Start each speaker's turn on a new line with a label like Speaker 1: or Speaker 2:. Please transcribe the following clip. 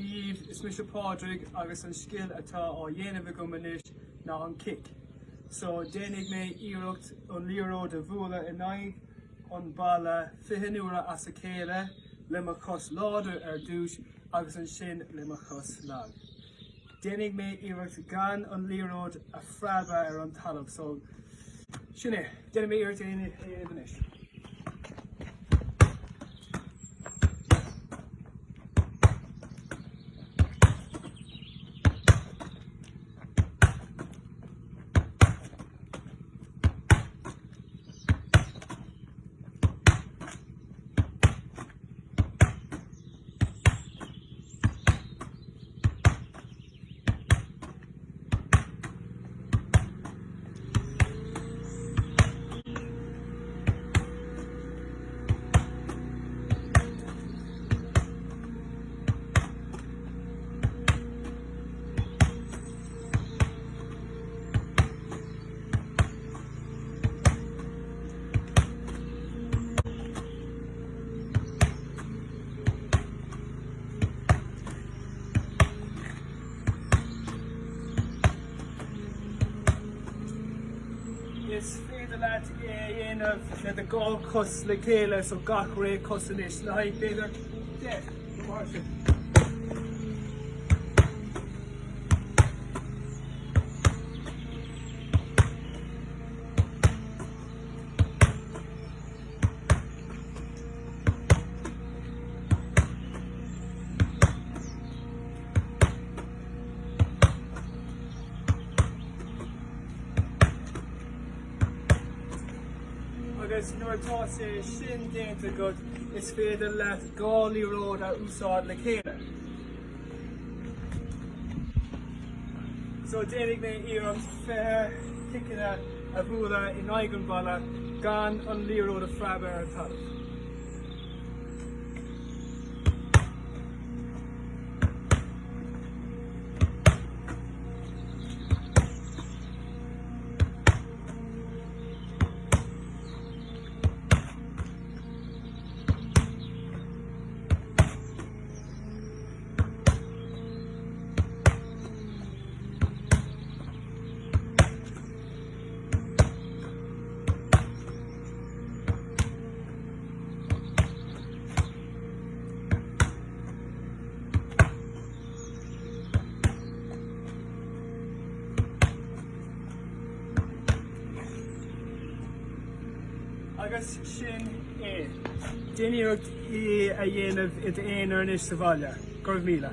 Speaker 1: Díomh is Mr. Pádraig agus an skill atá á dhéanamh go manis ná an kick. So dénig mé iirecht an líoró de bhuala in aig an balla 20 uair as a céile le mar chos láidir dúis agus an sin le mar chos lag. Dénig mé iirecht gan an líoród a freaba an talamh. So sinné, dénig mé iirecht éinis. Is féidir leat dhéanamh le gá cos le céile so gach ré cosan is le haid beidir de mar sin. Agus nuair atá sé sin déanta agat is féidir leat gá líoród a úsáid le chéile. So dénig mé iirecht feather kicking a bhuala in aig an balla gan an líoród a freaba an talamh. Agus sin é. Déanaíocht a dhéanamh it éonar is sa bhaile. Gurb míle.